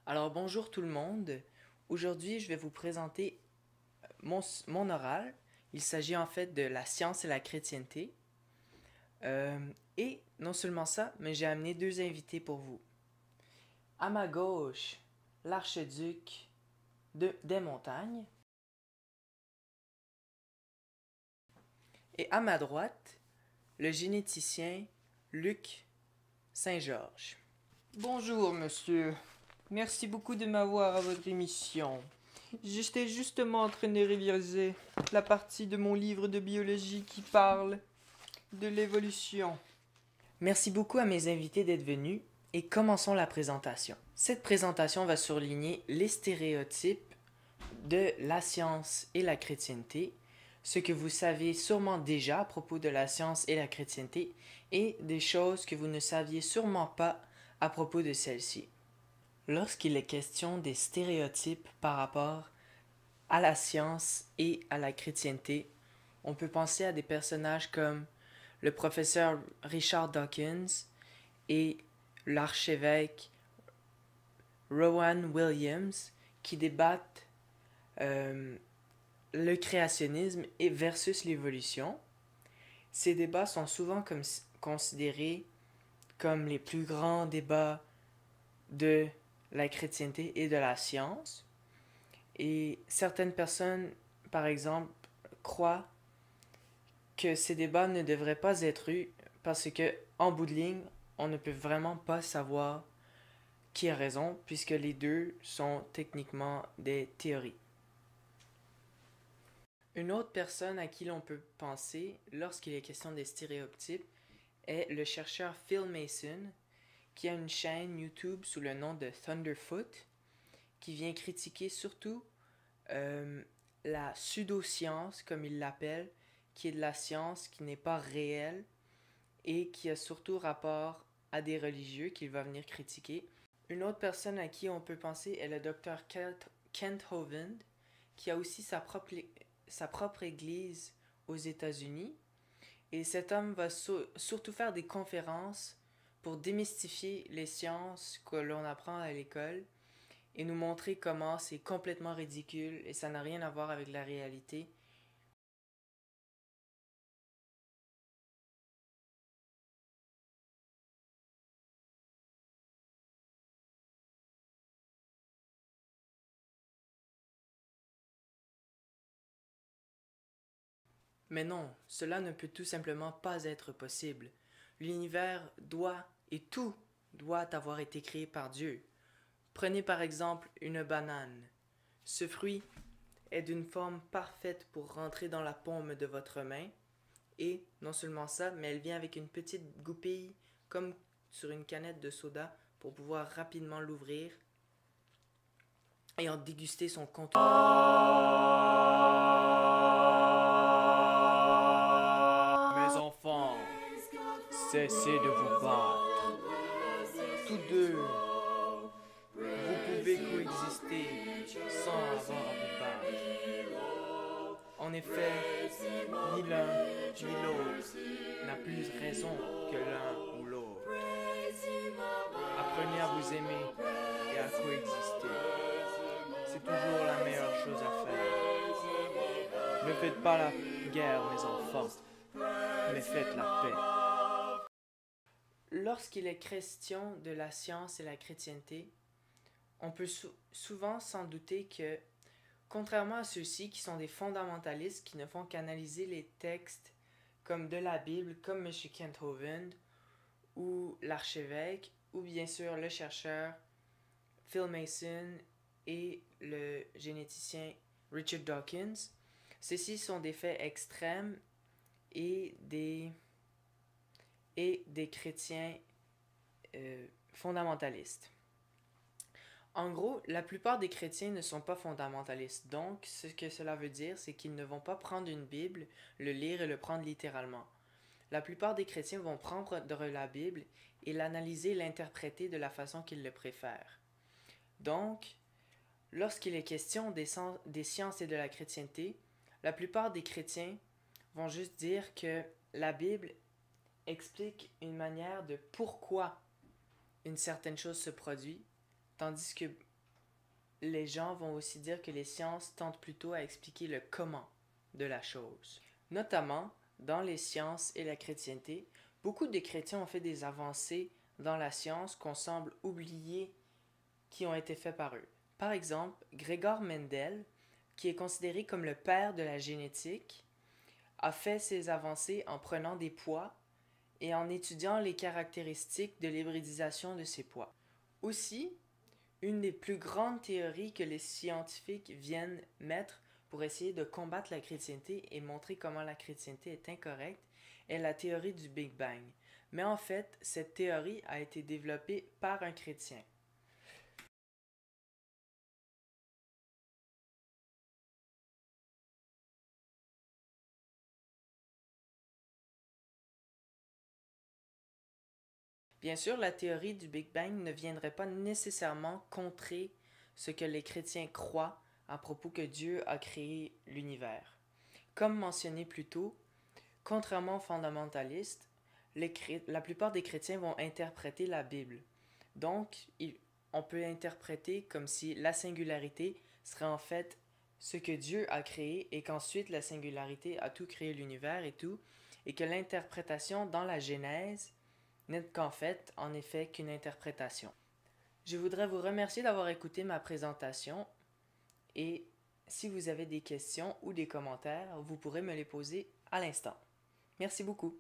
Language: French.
Alors bonjour tout le monde. Aujourd'hui, je vais vous présenter mon oral. Il s'agit en fait de la science et la chrétienté. Et non seulement ça, mais j'ai amené deux invités pour vous. À ma gauche, l'archiduc des montagnes. Et à ma droite, le généticien Luc Saint-Georges. Bonjour monsieur. Merci beaucoup de m'avoir à votre émission. J'étais justement en train de réviser la partie de mon livre de biologie qui parle de l'évolution. Merci beaucoup à mes invités d'être venus et commençons la présentation. Cette présentation va surligner les stéréotypes de la science et la chrétienté, ce que vous savez sûrement déjà à propos de la science et la chrétienté et des choses que vous ne saviez sûrement pas à propos de celles-ci. Lorsqu'il est question des stéréotypes par rapport à la science et à la chrétienté, on peut penser à des personnages comme le professeur Richard Dawkins et l'archevêque Rowan Williams qui débattent le créationnisme et versus l'évolution. Ces débats sont souvent considérés comme les plus grands débats de la chrétienté et de la science. Et certaines personnes, par exemple, croient que ces débats ne devraient pas être eus parce que, en bout de ligne, on ne peut vraiment pas savoir qui a raison puisque les deux sont techniquement des théories. Une autre personne à qui l'on peut penser lorsqu'il est question des stéréotypes est le chercheur Phil Mason qui a une chaîne YouTube sous le nom de Thunderfoot qui vient critiquer surtout la pseudoscience, comme il l'appelle, qui est de la science qui n'est pas réelle et qui a surtout rapport à des religieux qu'il va venir critiquer. Une autre personne à qui on peut penser est le docteur Kent Hovind, qui a aussi sa propre église aux États-Unis. Et cet homme va surtout faire des conférences pour démystifier les sciences que l'on apprend à l'école et nous montrer comment c'est complètement ridicule et ça n'a rien à voir avec la réalité. Mais non, cela ne peut tout simplement pas être possible. L'univers doit et tout doit avoir été créé par Dieu. Prenez par exemple une banane. Ce fruit est d'une forme parfaite pour rentrer dans la paume de votre main. Et non seulement ça, mais elle vient avec une petite goupille comme sur une canette de soda pour pouvoir rapidement l'ouvrir et en déguster son contenu. Mes enfants, cessez de vous battre. Tous deux, vous pouvez coexister sans avoir à vous battre. En effet, ni l'un ni l'autre n'a plus raison que l'un ou l'autre. Apprenez à vous aimer et à coexister. C'est toujours la meilleure chose à faire. Ne faites pas la guerre, mes enfants, mais faites la paix. Lorsqu'il est question de la science et la chrétienté, on peut souvent s'en douter que, contrairement à ceux-ci qui sont des fondamentalistes qui ne font qu'analyser les textes comme de la Bible, comme M. Kent Hovind, ou l'archevêque, ou bien sûr le chercheur Phil Mason et le généticien Richard Dawkins, ceux-ci sont des faits extrêmes et des chrétiens fondamentalistes. En gros, la plupart des chrétiens ne sont pas fondamentalistes. Donc, ce que cela veut dire, c'est qu'ils ne vont pas prendre une Bible, le lire et le prendre littéralement. La plupart des chrétiens vont prendre la Bible et l'analyser, l'interpréter de la façon qu'ils le préfèrent. Donc, lorsqu'il est question des sciences et de la chrétienté, la plupart des chrétiens vont juste dire que la Bible explique une manière de pourquoi une certaine chose se produit, tandis que les gens vont aussi dire que les sciences tentent plutôt à expliquer le comment de la chose. Notamment, dans les sciences et la chrétienté, beaucoup de chrétiens ont fait des avancées dans la science qu'on semble oublier qui ont été faits par eux. Par exemple, Gregor Mendel, qui est considéré comme le père de la génétique, a fait ses avancées en prenant des poids et en étudiant les caractéristiques de l'hybridisation de ces poids. Aussi, une des plus grandes théories que les scientifiques viennent mettre pour essayer de combattre la chrétienté et montrer comment la chrétienté est incorrecte est la théorie du Big Bang. Mais en fait, cette théorie a été développée par un chrétien. Bien sûr, la théorie du Big Bang ne viendrait pas nécessairement contrer ce que les chrétiens croient à propos que Dieu a créé l'univers. Comme mentionné plus tôt, contrairement aux fondamentalistes, la plupart des chrétiens vont interpréter la Bible. Donc, on peut interpréter comme si la singularité serait en fait ce que Dieu a créé et qu'ensuite la singularité a tout créé l'univers et tout, et que l'interprétation dans la Genèse n'est qu'en fait, en effet, qu'une interprétation. Je voudrais vous remercier d'avoir écouté ma présentation et si vous avez des questions ou des commentaires, vous pourrez me les poser à l'instant. Merci beaucoup.